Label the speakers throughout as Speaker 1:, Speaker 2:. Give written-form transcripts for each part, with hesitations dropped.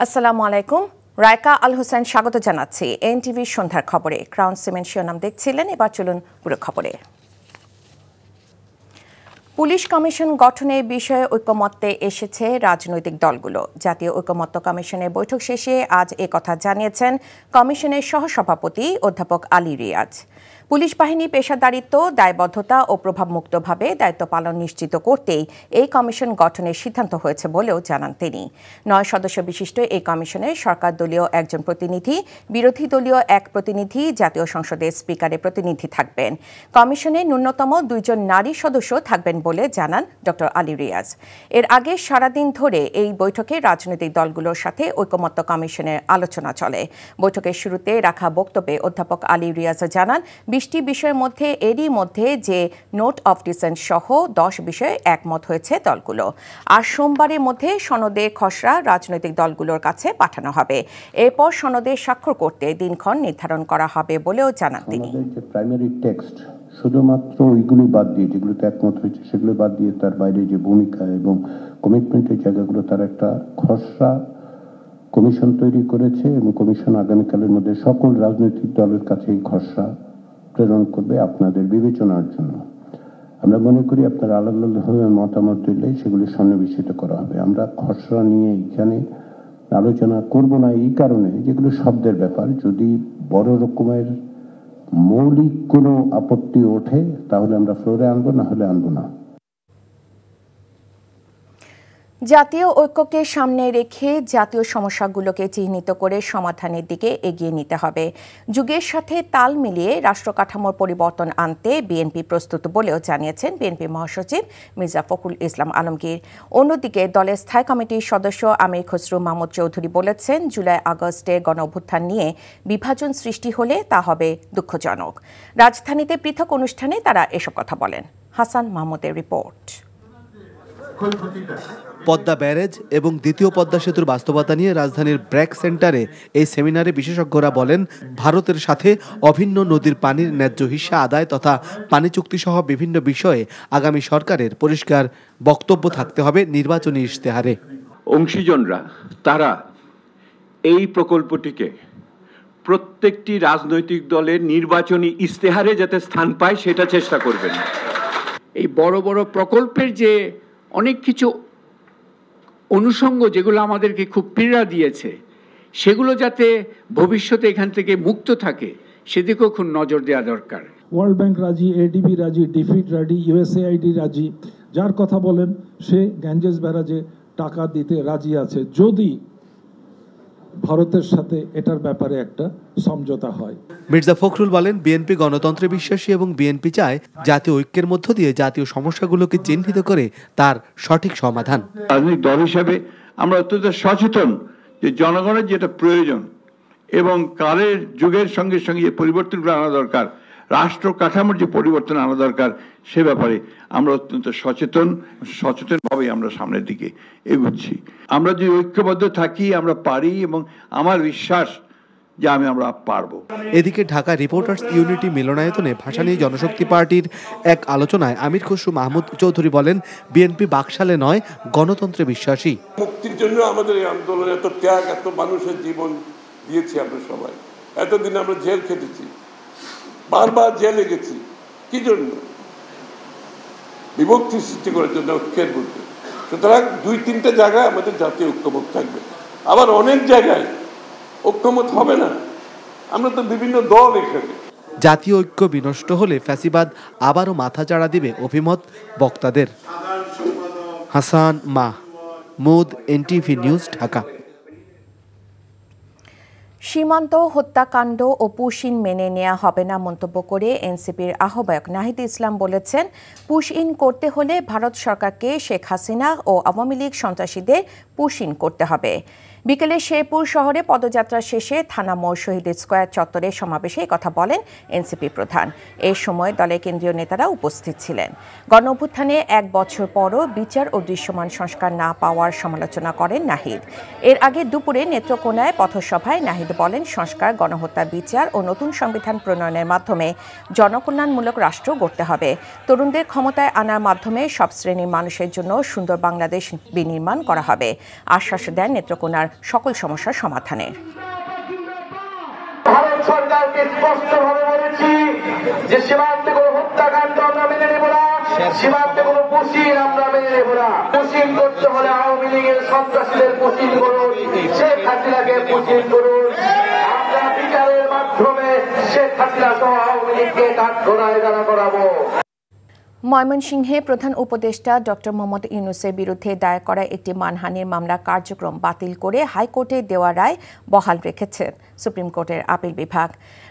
Speaker 1: আসসালামু আলাইকুম। রায়কা আল হোসেন স্বাগত জানাচ্ছি এনটিভি সন্ধ্যার খবরে। ক্রাউন সিমেন্ট শিরোনাম দেখছিলেন, এবার চলুন পুরো খবরে। পুলিশ কমিশন গঠনের বিষয়ে ঐকমত্যে এসেছে রাজনৈতিক দলগুলো। জাতীয় ঐকমত্য কমিশনের বৈঠক শেষে আজ কথা জানিয়েছেন কমিশনের সহসভাপতি অধ্যাপক আলী রিয়াজ। পুলিশ বাহিনী পেশাদারিত্ব, দায়বদ্ধতা ও প্রভাবমুক্তভাবে দায়িত্ব পালন নিশ্চিত করতেই এই কমিশন গঠনের সিদ্ধান্ত হয়েছে বলেও জানান তিনি। 9 সদস্য বিশিষ্ট এই কমিশনে সরকার দলীয় একজন প্রতিনিধি, বিরোধী দলীয় এক প্রতিনিধি, জাতীয় সংসদের স্পিকারের প্রতিনিধি থাকবেন। কমিশনে ন্যূনতম 2 জন নারী সদস্য থাকবেন বলে জানান ড আলী রিয়াজ। এর আগে সারাদিন ধরে এই বৈঠকে রাজনৈতিক দলগুলোর সাথে ঐকমত্য কমিশনের আলোচনা চলে। বৈঠকের শুরুতে রাখা বক্তব্যে অধ্যাপক আলী রিয়াজ জানান, 20টি বিষয়ের মধ্যে এরই মধ্যে যে নোট অফ ডিসেন্ট সহ 10 বিষয়ে একমত হয়েছে দলগুলো। আর সোমবারের মধ্যে সনদের খসড়া রাজনৈতিক দলগুলোর কাছে পাঠানো হবে। এরপর সনদে স্বাক্ষর করতে দিনক্ষণ নির্ধারণ করা হবে বলেও জানান তিনি।
Speaker 2: প্রাইমারি টেক্সট শুধুমাত্র ওইগুলো বাদ দিয়ে, যেগুলোতে একমত হয়েছে সেগুলো বাদ দিয়ে, তার বাইরে যে ভূমিকা এবং কমিটমেন্টের জায়গাগুলো, তার একটা খসড়া কমিশন তৈরি করেছে এবং কমিশন আগামীকালের মধ্যে সকল রাজনৈতিক দলের কাছে এই খসড়া প্রেরণ করবে আপনাদের বিবেচনার জন্য। আমরা মনে করি আপনারা আলাদাভাবে মতামত দিলে সেগুলি সন্নিবেশিত করা হবে। আমরা খসড়া নিয়ে এখানে আলোচনা করব না এই কারণে, যেগুলো শব্দের ব্যাপার। যদি বড় রকমের মৌলিক কোনো আপত্তি ওঠে তাহলে আমরা ফ্লোরে আনবো, না হলে আনবো না।
Speaker 1: জাতীয় ঐক্যকে সামনে রেখে জাতীয় সমস্যাগুলোকে চিহ্নিত করে সমাধানের দিকে এগিয়ে নিতে হবে। যুগের সাথে তাল মিলিয়ে রাষ্ট্র কাঠামোর পরিবর্তন আনতে বিএনপি প্রস্তুত বলেও জানিয়েছেন বিএনপি মহাসচিব মির্জা ফখরুল ইসলাম আলমগীর। অন্যদিকে দলের স্থায়ী কমিটির সদস্য আমির খসরু মাহমুদ চৌধুরী বলেছেন, জুলাই আগস্টে গণঅভ্যুত্থান নিয়ে বিভাজন সৃষ্টি হলে তা হবে দুঃখজনক। রাজধানীতে পৃথক অনুষ্ঠানে তারা এসব কথা বলেন। হাসান মাহমুদের রিপোর্ট।
Speaker 3: পদ্মা ব্যারেজ এবং দ্বিতীয় পদ্মা সেতুর বাস্তবতা নিয়ে রাজধানীর ব্র্যাক সেন্টারে এই সেমিনারে বিশেষজ্ঞরা বলেন, ভারতের সাথে অভিন্ন নদীর পানির ন্যায্য হিস্সা আদায় তথা পানি চুক্তি সহ বিভিন্ন বিষয়ে আগামী সরকারের পরিষ্কার বক্তব্য থাকতে হবে নির্বাচনী ইশতেহারে।
Speaker 4: অংশীজনরা তারা এই প্রকল্পটিকে প্রত্যেকটি রাজনৈতিক দলের নির্বাচনী ইশতেহারে যাতে স্থান পায় সেটা চেষ্টা করবেন।
Speaker 5: এই বড় বড় প্রকল্পের যে অনেক কিছু অনুষঙ্গ যেগুলো আমাদেরকে খুব পীড়া দিয়েছে, সেগুলো যাতে ভবিষ্যতে এখান থেকে মুক্ত থাকে সেদিকেও খুব নজর দেওয়া দরকার।
Speaker 6: ওয়ার্ল্ড ব্যাংক রাজি, এডিবি রাজি, ডিফিড রাজি, ইউএসএআইডি রাজি। যার কথা বলেন সে গ্যাঞ্জেস ব্যারাজে টাকা দিতে রাজি আছে যদি ভারতের সাথে এটার ব্যাপারে একটা সমঝোতা হয়।
Speaker 3: মির্জা ফখরুল বলেন, বিএনপি গণতন্ত্রে বিশ্বাসী এবং বিএনপি চায় জাতীয় ঐক্যের মধ্য দিয়ে জাতীয় সমস্যাগুলোকে চিহ্নিত করে তার সঠিক সমাধান।
Speaker 4: রাজনৈতিক দল হিসাবে আমরা অত্যন্ত সচেতন যে জনগণের যেটা প্রয়োজন এবং কালের যুগের সঙ্গে সঙ্গে যে পরিবর্তনগুলো আনা দরকার, রাষ্ট্র কাঠামোর যে পরিবর্তন আনা দরকার, সে ব্যাপারে আমরা অত্যন্ত সচেতনভাবে আমরা সামনের দিকে এগোচ্ছি। আমরা যদি ঐক্যবদ্ধ থাকি আমরা পারি, এবং আমার বিশ্বাস যে আমরা পারবো।
Speaker 3: এদিকে ঢাকা রিপোর্টার্স ইউনিটি মিলনায়তনে ভাসানী জনশক্তি পার্টির এক আলোচনায় আমির খসরু মাহমুদ চৌধুরী বলেন, বিএনপি বাকশালে নয়, গণতন্ত্রে বিশ্বাসী।
Speaker 7: মুক্তির জন্য আমাদের এই আন্দোলন, এত ত্যাগ, এত মানুষের জীবন দিয়েছি আমরা সবাই। এতদিন আমরা জেল খেটেছি, বারবার জেলে গেছি। কি জন্য? বিভক্তি সৃষ্টি করার জন্য, ঐক্যের মধ্যে। সুতরাং 2-3টা জায়গায় আমাদের জাতীয় ঐক্যমত থাকবে, আবার অনেক জায়গায় ঐক্যমত হবে না। আমরা তো বিভিন্ন দল এখানে।
Speaker 3: জাতীয় ঐক্য বিনষ্ট হলে ফ্যাসিবাদ আবারও মাথাচাড়া দিবে অভিমত বক্তাদের। Hasan Mahmud, NTV news, Dhaka.
Speaker 1: সীমান্ত হত্যাকাণ্ড ও পুশ-ইন মেনে নেওয়া হবে না মন্তব্য করে এনসিপির আহ্বায়ক নাহিদ ইসলাম বলেছেন, পুশ-ইন করতে হলে ভারত সরকারকে শেখ হাসিনা ও আওয়ামী লীগ সন্ত্রাসীদের পুশ-ইন করতে হবে। বিকেলে শেরপুর শহরে পদযাত্রা শেষে থানা মোড় শহীদ স্কয়ার চত্বরে সমাবেশে কথা বলেন এনসিপি প্রধান। এ সময় দলের কেন্দ্রীয় নেতারা উপস্থিত ছিলেন। গণঅভ্যুত্থানে 1 বছর পরও বিচার ও দৃশ্যমান সংস্কার না পাওয়ার সমালোচনা করেন নাহিদ। এর আগে দুপুরে নেত্রকোনায় পথসভায় নাহিদ বলেন, সংস্কার, গণহত্যার বিচার ও নতুন সংবিধান প্রণয়নের মাধ্যমে জনকল্যাণমূলক রাষ্ট্র গড়তে হবে। তরুণদের ক্ষমতায় আনার মাধ্যমে সব শ্রেণীর মানুষের জন্য সুন্দর বাংলাদেশ বিনির্মাণ করা হবে। আশ্বাস দেন নেত্রকোনার সকল সমস্যার সমাধানের।
Speaker 8: ভারত সরকারকে স্পষ্টভাবে বলেছি যে সীমান্তে কোনো হত্যাকাণ্ড আমরা মেনে নেব না, সীমান্তে কোনো পুশিং আমরা মেনে নেব না। পুশিং করতে হলে আওয়ামী লীগের সন্ত্রাসীদের পুশিং করুন, শেখ হাসিনাকে পুশিং করুন। আমরা বিচারের মাধ্যমে শেখ হাসিনা সহ আওয়ামী লীগকে কাঠগড়ায় দাঁড়া করাবো।
Speaker 1: ময়মনসিংহে প্রধান উপদেষ্টা ডক্টর মোহাম্মদ ইউনূসের বিরুদ্ধে দায়ের করা একটি মানহানির মামলা কার্যক্রম বাতিল করে হাইকোর্টে দেওয়া রায় বহাল রেখেছেন সুপ্রিম কোর্টের আপিল বিভাগ।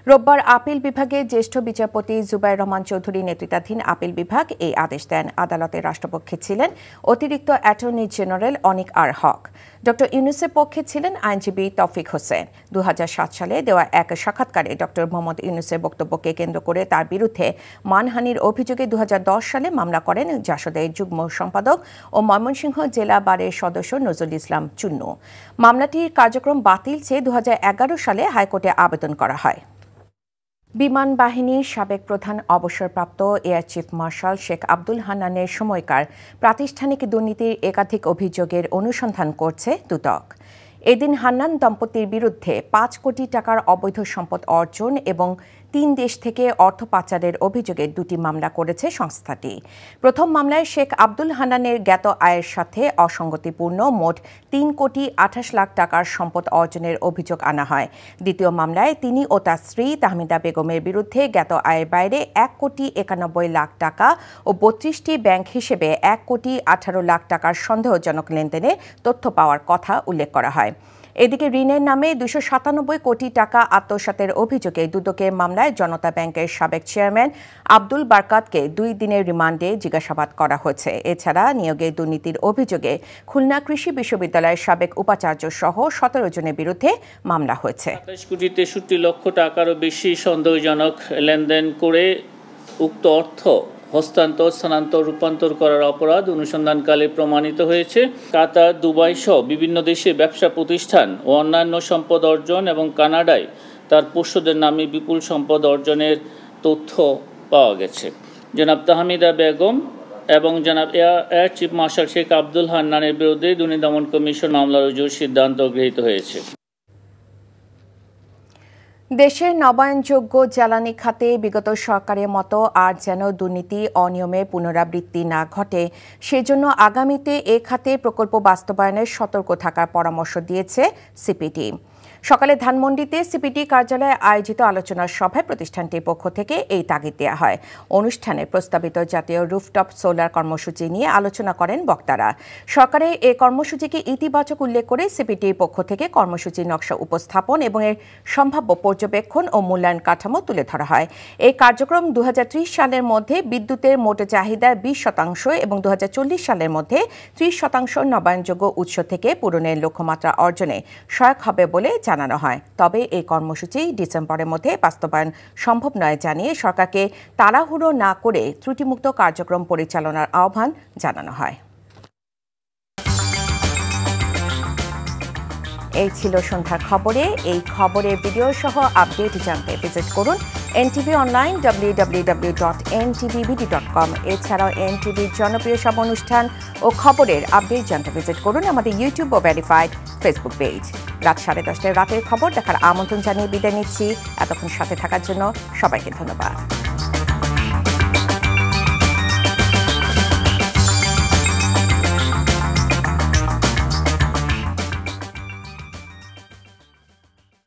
Speaker 1: রোববার আপিল বিভাগের জ্যেষ্ঠ বিচারপতি জুবাইর রহমান চৌধুরী নেতৃত্বাধীন আপিল বিভাগ এই আদেশ দেন। আদালতের রাষ্ট্রপক্ষে ছিলেন অতিরিক্ত অ্যাটর্নি জেনারেল অনিক আর হক। ডক্টর ইউনূসের পক্ষে ছিলেন আইনজীবী তৌফিক হোসেন। 2007 সালে দেওয়া এক সাক্ষাৎকারে ডক্টর মোহাম্মদ ইউনূসের বক্তব্যকে কেন্দ্র করে তার বিরুদ্ধে মানহানির অভিযোগে 2010 সালে মামলা করেন জাসদের যুগ্ম সম্পাদক ও ময়মনসিংহ জেলা বারের সদস্য নজরুল ইসলাম চুন্নু। মামলাটির কার্যক্রম বাতিল চেয়ে 2011 সালে হাইকোর্টে আবেদন করা হয়। বিমান বাহিনীর সাবেক প্রধান অবসরপ্রাপ্ত air chief marshal Sheikh Abdul হান্নানের সময়কার প্রাতিষ্ঠানিক দুর্নীতির একাধিক অভিযোগের অনুসন্ধান করছে দুদক। এদিন হান্নান দম্পতির বিরুদ্ধে 5 কোটি টাকার অবৈধ সম্পদ অর্জন এবং 3 দেশ থেকে অর্থ পাচারের অভিযোগে 2টি মামলা করেছে সংস্থাটি। প্রথম মামলায় শেখ আব্দুল হান্নানের জ্ঞাত আয়ের সাথে অসঙ্গতিপূর্ণ মোট 3 কোটি 28 লাখ টাকার সম্পদ অর্জনের অভিযোগ আনা হয়। দ্বিতীয় মামলায় তিনি ও তার স্ত্রী তাহমিদা বেগমের বিরুদ্ধে জ্ঞাত আয়ের বাইরে 1 কোটি 91 লাখ টাকা ও 32টি ব্যাংক হিসেবে 1 কোটি 18 লাখ টাকার সন্দেহজনক লেনদেনের তথ্য পাওয়ার কথা উল্লেখ করা হয়। এদিকে ঋণের নামে 297 কোটি টাকা আত্মসাতের অভিযোগে দুদকের মামলায় জনতা ব্যাংকের সাবেক চেয়ারম্যান আব্দুল বারকাতকে 2 দিনের রিমান্ডে জিজ্ঞাসাবাদ করা হয়েছে। এছাড়া নিয়োগের দুর্নীতির অভিযোগে খুলনা কৃষি বিশ্ববিদ্যালয়ের সাবেক উপাচার্য সহ 17 জনের বিরুদ্ধে মামলা হয়েছে।
Speaker 9: 27 কোটি 63 লক্ষ টাকারও বেশি সন্দেহজনক লেনদেন করে উক্ত অর্থ হস্তান্তর, স্থানান্তর, রূপান্তর করার অপরাধ অনুসন্ধানকালে প্রমাণিত হয়েছে। কাতার, দুবাই সহ বিভিন্ন দেশে ব্যবসা প্রতিষ্ঠান ও অন্যান্য সম্পদ অর্জন এবং কানাডায় তার পোষ্যদের নামে বিপুল সম্পদ অর্জনের তথ্য পাওয়া গেছে। জনাব তাহমিদা বেগম এবং জনাব air chief marshal Sheikh Abdul হান্নানের বিরুদ্ধে দুর্নীতি দমন কমিশন মামলা রুজুর সিদ্ধান্ত গৃহীত হয়েছে।
Speaker 1: দেশের নবায়নযোগ্য জ্বালানি খাতে বিগত সরকারের মতো আর যেন দুর্নীতি, অনিয়মের পুনরাবৃত্তি না ঘটে সেজন্য আগামীতে এ খাতে প্রকল্প বাস্তবায়নের সতর্ক থাকার পরামর্শ দিয়েছে সিপিডি। সকালে ধানমন্ডিতে সিপিডি কার্যালয়ে আয়োজিত আলোচনা সভায় প্রতিষ্ঠানটির পক্ষ থেকে এই তাগিদ দেওয়া হয়। অনুষ্ঠানে প্রস্তাবিত জাতীয় রুফটপ সোলার কর্মসূচি নিয়ে আলোচনা করেন বক্তারা। সরকারের এই কর্মসূচিকে ইতিবাচক উল্লেখ করে সিপিডির পক্ষ থেকে কর্মসূচির নকশা উপস্থাপন এবং এর সম্ভাব্য পর্যবেক্ষণ ও মূল্যায়ন কাঠামো তুলে ধরা হয়। এই কার্যক্রম 2030 সালের মধ্যে বিদ্যুতের মোট চাহিদার 20% এবং 2040 সালের মধ্যে 30% নবায়নযোগ্য উৎস থেকে পূরণের লক্ষ্যমাত্রা অর্জনে সহায়ক হবে বলে জানানো হয়। তবে এই কর্মসূচি ডিসেম্বরের মধ্যে বাস্তবায়ন সম্ভব নয় জানিয়ে সরকারকে তাড়াহুড়ো না করে ত্রুটিমুক্ত কার্যক্রম পরিচালনার আহ্বান জানানো হয়। এই ছিল সন্ধ্যার খবরে। এই খবরের ভিডিও সহ আপডেট জানতে ভিজিট করুন NTV অনলাইন www.ntvbd.com। এছাড়াও NTVর জনপ্রিয় সব অনুষ্ঠান ও খবরের আপডেট জানতে ভিজিট করুন আমাদের ইউটিউব ও ভেরিফাইড ফেসবুক পেজ। রাত 10:30 রাতের খবর দেখার আমন্ত্রণ জানিয়ে বিদায় নিচ্ছি। এতক্ষণ সাথে থাকার জন্য সবাইকে ধন্যবাদ।